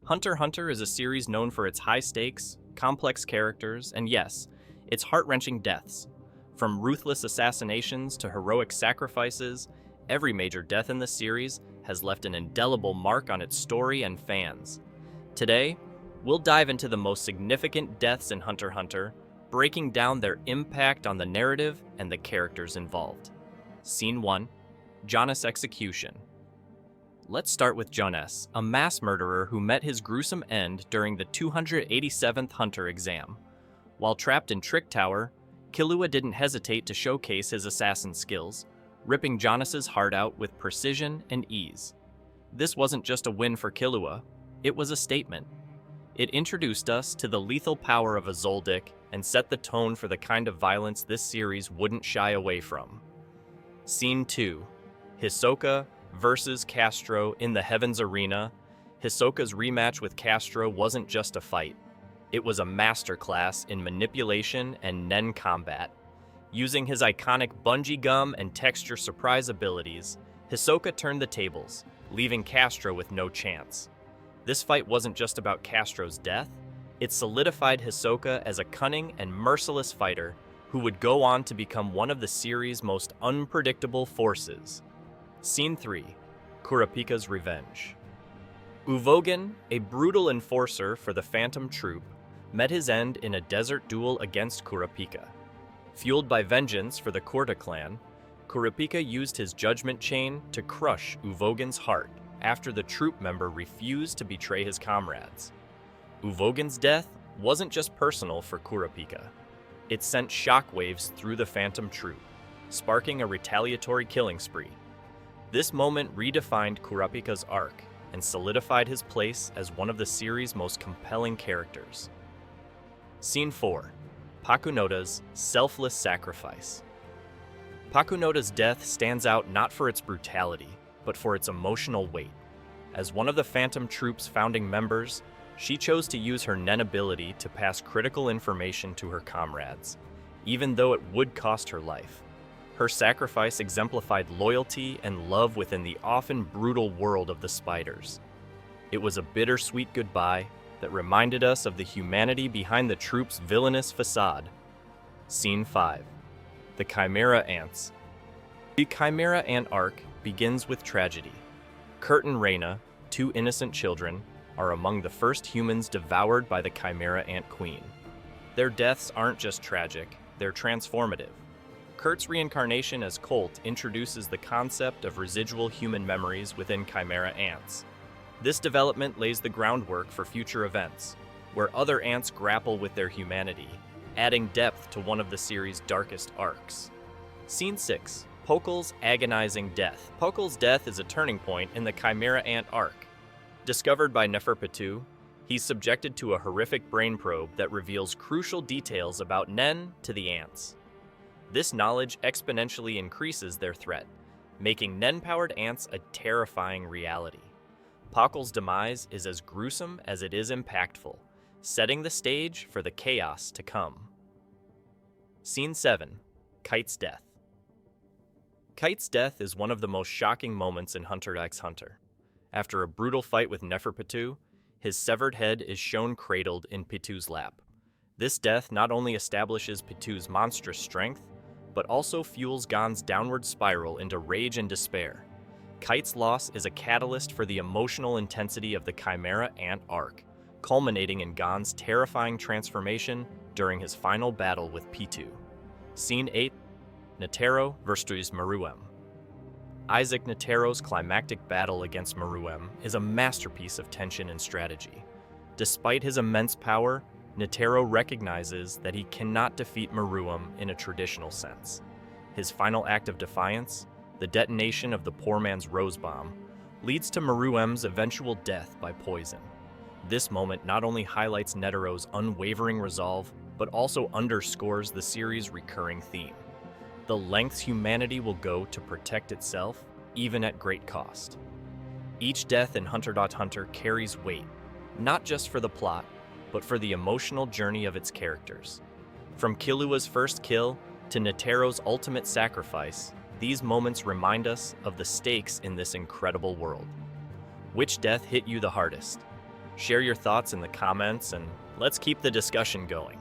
Hunter x Hunter is a series known for its high stakes, complex characters, and yes, its heart-wrenching deaths. From ruthless assassinations to heroic sacrifices, every major death in the series has left an indelible mark on its story and fans. Today, we'll dive into the most significant deaths in Hunter x Hunter, breaking down their impact on the narrative and the characters involved. Scene 1. Jonas Execution. Let's start with Jonas, a mass murderer who met his gruesome end during the 287th Hunter exam. While trapped in Trick Tower, Killua didn't hesitate to showcase his assassin skills, ripping Jonas's heart out with precision and ease. This wasn't just a win for Killua, it was a statement. It introduced us to the lethal power of a Zoldyck and set the tone for the kind of violence this series wouldn't shy away from. Scene 2. Hisoka versus Castro in the Heavens Arena. Hisoka's rematch with Castro wasn't just a fight. It was a masterclass in manipulation and nen combat. Using his iconic bungee gum and texture surprise abilities, Hisoka turned the tables, leaving Castro with no chance. This fight wasn't just about Castro's death, it solidified Hisoka as a cunning and merciless fighter who would go on to become one of the series' most unpredictable forces. Scene 3. Kurapikas Revenge. Uvogin, a brutal enforcer for the Phantom Troop, met his end in a desert duel against Kurapika. Fueled by vengeance for the Kurta clan, Kurapika used his judgment chain to crush Uvogin's heart after the troop member refused to betray his comrades. Uvogin's death wasn't just personal for Kurapika. It sent shockwaves through the Phantom Troop, sparking a retaliatory killing spree. This moment redefined Kurapika's arc and solidified his place as one of the series' most compelling characters. Scene 4. Pakunoda's selfless sacrifice. Pakunoda's death stands out not for its brutality, but for its emotional weight. As one of the Phantom Troop's founding members, she chose to use her nen ability to pass critical information to her comrades, even though it would cost her life. Her sacrifice exemplified loyalty and love within the often brutal world of the Spiders. It was a bittersweet goodbye that reminded us of the humanity behind the troop's villainous facade. Scene 5. The Chimera Ants. The Chimera Ant arc begins with tragedy. Kurt and Reyna, two innocent children, are among the first humans devoured by the Chimera Ant Queen. Their deaths aren't just tragic, they're transformative. Kurt's reincarnation as Colt introduces the concept of residual human memories within Chimera ants. This development lays the groundwork for future events, where other ants grapple with their humanity, adding depth to one of the series' darkest arcs. Scene 6. Pokel's agonizing death. Pokel's death is a turning point in the Chimera Ant arc. Discovered by Neferpitou, he's subjected to a horrific brain probe that reveals crucial details about Nen to the ants. This knowledge exponentially increases their threat, making Nen-powered ants a terrifying reality. Pokel's demise is as gruesome as it is impactful, setting the stage for the chaos to come. Scene 7. Kite's death. Kite's death is one of the most shocking moments in Hunter x Hunter. After a brutal fight with Neferpitou, his severed head is shown cradled in Pitou's lap. This death not only establishes Pitou's monstrous strength, but also fuels Gon's downward spiral into rage and despair. Kite's loss is a catalyst for the emotional intensity of the Chimera Ant arc, culminating in Gon's terrifying transformation during his final battle with Pitou. Scene 8. Netero versus Meruem. Isaac Netero's climactic battle against Meruem is a masterpiece of tension and strategy. Despite his immense power, Netero recognizes that he cannot defeat Meruem in a traditional sense. His final act of defiance, the detonation of the poor man's rose bomb, leads to Meruem's eventual death by poison. This moment not only highlights Netero's unwavering resolve, but also underscores the series' recurring theme: the lengths humanity will go to protect itself, even at great cost. Each death in Hunter x Hunter carries weight, not just for the plot, but for the emotional journey of its characters. From Killua's first kill to Netero's ultimate sacrifice, these moments remind us of the stakes in this incredible world. Which death hit you the hardest? Share your thoughts in the comments and let's keep the discussion going.